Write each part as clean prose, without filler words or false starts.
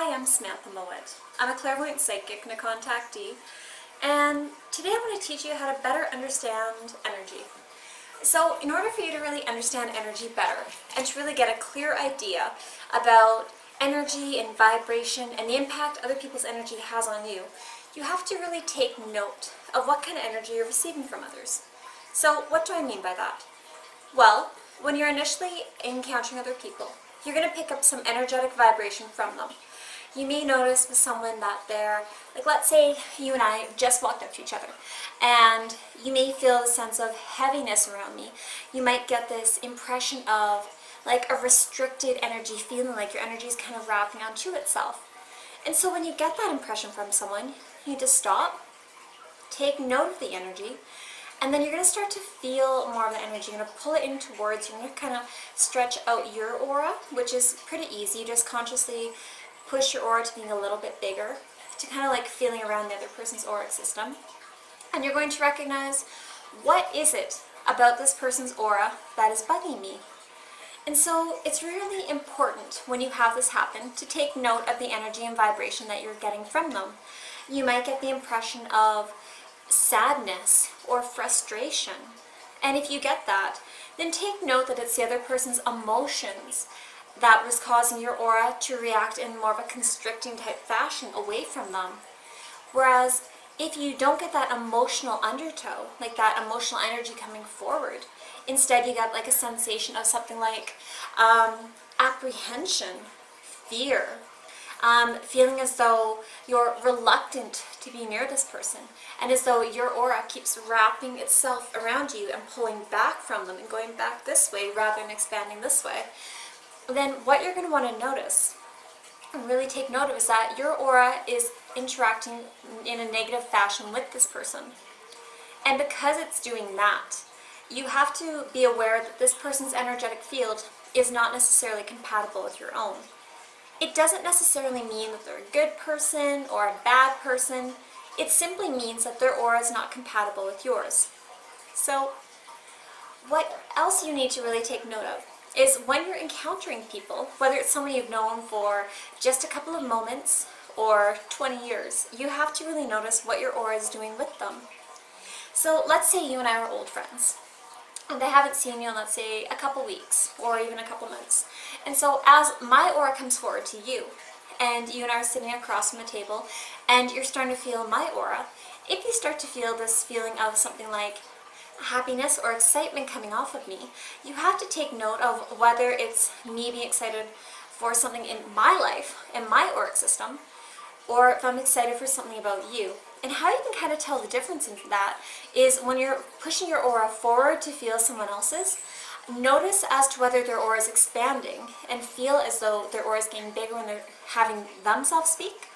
Hi, I'm Samantha Mowat. I'm a clairvoyant psychic and a contactee, and today I'm going to teach you how to better understand energy. So in order for you to really understand energy better and to really get a clear idea about energy and vibration and the impact other people's energy has on you, you have to really take note of what kind of energy you're receiving from others. So what do I mean by that? Well, when you're initially encountering other people, you're going to pick up some energetic vibration from them. You may notice with someone that they're, like let's say you and I just walked up to each other, and you may feel a sense of heaviness around me. You might get this impression of like a restricted energy, feeling like your energy is kind of wrapping onto itself. And so when you get that impression from someone, you need to stop, take note of the energy, and then you're going to start to feel more of the energy. You're going to pull it in towards you. You're going to kind of stretch out your aura, which is pretty easy. You just consciously push your aura to being a little bit bigger, to kind of like feeling around the other person's auric system. And you're going to recognize, what is it about this person's aura that is bugging me? And so it's really important when you have this happen to take note of the energy and vibration that you're getting from them. You might get the impression of sadness or frustration. And if you get that, then take note that it's the other person's emotions that was causing your aura to react in more of a constricting type fashion away from them. Whereas if you don't get that emotional undertow, like that emotional energy coming forward, instead you get like a sensation of something like apprehension, fear, feeling as though you're reluctant to be near this person, and as though your aura keeps wrapping itself around you and pulling back from them and going back this way rather than expanding this way, then what you're going to want to notice and really take note of is that your aura is interacting in a negative fashion with this person. And because it's doing that, you have to be aware that this person's energetic field is not necessarily compatible with your own. It doesn't necessarily mean that they're a good person or a bad person. It simply means that their aura is not compatible with yours. So what else you need to really take note of is when you're encountering people, whether it's someone you've known for just a couple of moments or 20 years, you have to really notice what your aura is doing with them. So let's say you and I are old friends, and I haven't seen you in, let's say, a couple weeks or even a couple months. And so as my aura comes forward to you, and you and I are sitting across from a table, and you're starting to feel my aura, if you start to feel this feeling of something like happiness or excitement coming off of me, you have to take note of whether it's me being excited for something in my life, in my auric system, or if I'm excited for something about you. And how you can kind of tell the difference in that is when you're pushing your aura forward to feel someone else's, notice as to whether their aura is expanding and feel as though their aura is getting bigger when they're having themselves speak,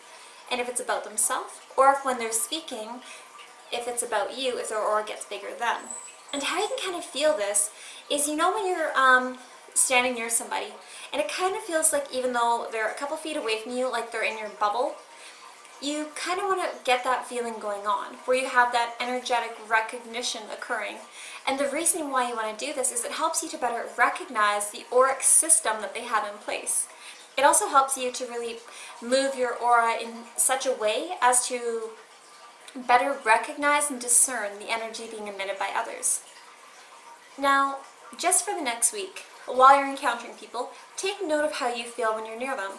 and if it's about themselves, or if when they're speaking, if it's about you, if their aura gets bigger then. And how you can kind of feel this is, you know when you're standing near somebody and it kind of feels like even though they're a couple feet away from you, like they're in your bubble, you kind of want to get that feeling going on where you have that energetic recognition occurring. And the reason why you want to do this is it helps you to better recognize the auric system that they have in place. It also helps you to really move your aura in such a way as to better recognize and discern the energy being emitted by others. Now, just for the next week, while you're encountering people, take note of how you feel when you're near them.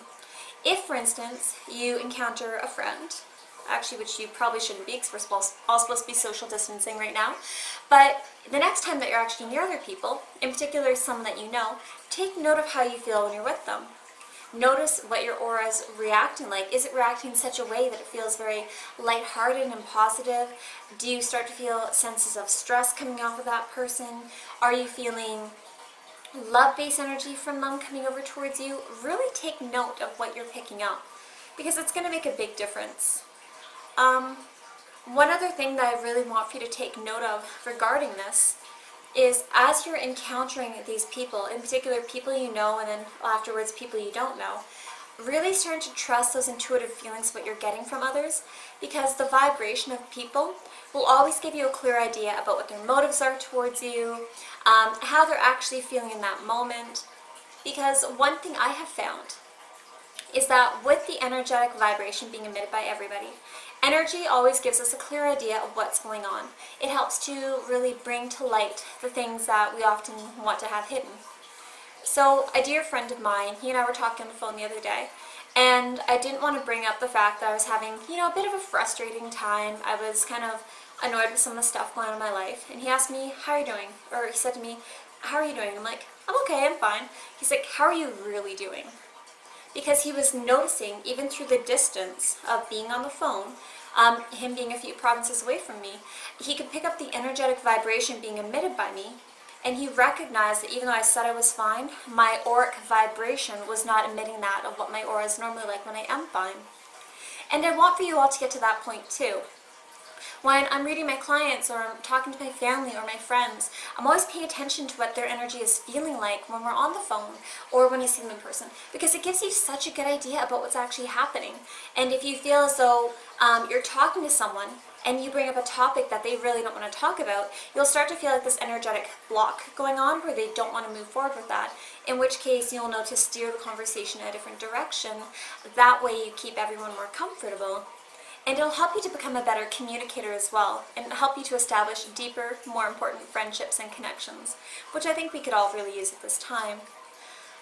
If, for instance, you encounter a friend, actually which you probably shouldn't be because we're all supposed to be social distancing right now, but the next time that you're actually near other people, in particular someone that you know, take note of how you feel when you're with them. Notice what your aura is reacting like. Is it reacting in such a way that it feels very lighthearted and positive? Do you start to feel senses of stress coming off of that person? Are you feeling love-based energy from them coming over towards you? Really take note of what you're picking up, because it's going to make a big difference. One other thing that I really want for you to take note of regarding this is as you're encountering these people, in particular people you know and then afterwards people you don't know, really starting to trust those intuitive feelings of what you're getting from others, because the vibration of people will always give you a clear idea about what their motives are towards you, how they're actually feeling in that moment. Because one thing I have found is that with the energetic vibration being emitted by everybody, energy always gives us a clear idea of what's going on. It helps to really bring to light the things that we often want to have hidden. So a dear friend of mine, he and I were talking on the phone the other day, and I didn't want to bring up the fact that I was having, a bit of a frustrating time. I was kind of annoyed with some of the stuff going on in my life. And he asked me, how are you doing? Or he said to me, how are you doing? I'm like, I'm okay, I'm fine. He's like, how are you really doing? Because he was noticing, even through the distance of being on the phone, him being a few provinces away from me, he could pick up the energetic vibration being emitted by me, and he recognized that even though I said I was fine, my auric vibration was not emitting that of what my aura is normally like when I am fine. And I want for you all to get to that point too. When I'm reading my clients or I'm talking to my family or my friends, I'm always paying attention to what their energy is feeling like when we're on the phone or when I see them in person, because it gives you such a good idea about what's actually happening. And if you feel as though you're talking to someone and you bring up a topic that they really don't want to talk about, you'll start to feel like this energetic block going on where they don't want to move forward with that, in which case you'll know to steer the conversation in a different direction. That way you keep everyone more comfortable. And it'll help you to become a better communicator as well, and help you to establish deeper, more important friendships and connections, which I think we could all really use at this time.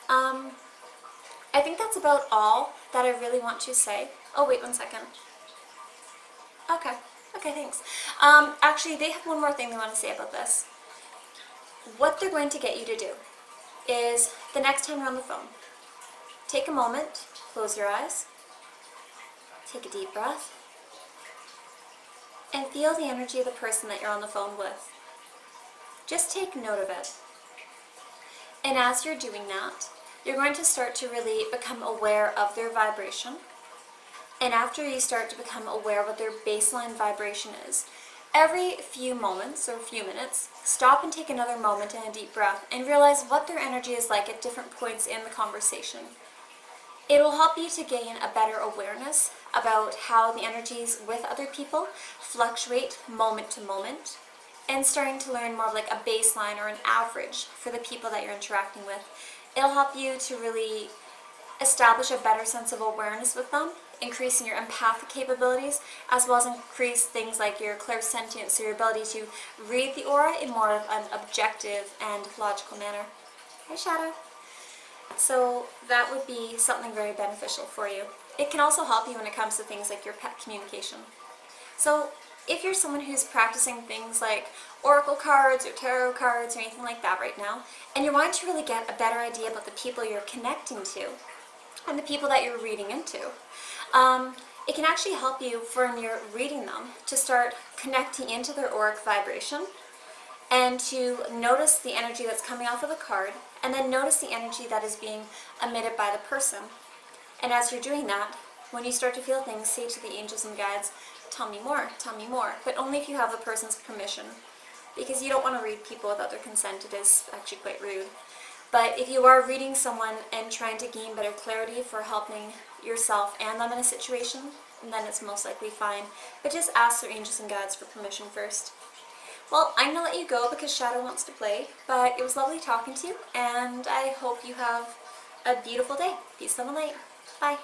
I think that's about all that I really want to say. Oh, wait 1 second. Okay, thanks. Actually, they have one more thing they want to say about this. What they're going to get you to do is, the next time you're on the phone, take a moment, close your eyes, take a deep breath, and feel the energy of the person that you're on the phone with. Just take note of it. And as you're doing that, you're going to start to really become aware of their vibration. And after you start to become aware of what their baseline vibration is, every few moments or few minutes, stop and take another moment and a deep breath and realize what their energy is like at different points in the conversation. It will help you to gain a better awareness about how the energies with other people fluctuate moment to moment, and starting to learn more of like a baseline or an average for the people that you're interacting with. It'll help you to really establish a better sense of awareness with them, increasing your empathic capabilities, as well as increase things like your clairsentience, so your ability to read the aura in more of an objective and logical manner. Hi, Shadow. So that would be something very beneficial for you. It can also help you when it comes to things like your pet communication. So if you're someone who's practicing things like oracle cards or tarot cards or anything like that right now, and you're wanting to really get a better idea about the people you're connecting to and the people that you're reading into, it can actually help you for when you're reading them to start connecting into their auric vibration and to notice the energy that's coming off of the card, and then notice the energy that is being emitted by the person. And as you're doing that, when you start to feel things, say to the angels and guides, tell me more, but only if you have the person's permission, because you don't want to read people without their consent. It is actually quite rude. But if you are reading someone and trying to gain better clarity for helping yourself and them in a situation, then it's most likely fine. But just ask their angels and guides for permission first. Well, I'm going to let you go because Shadow wants to play, but it was lovely talking to you, and I hope you have a beautiful day. Peace, love, and light. Bye.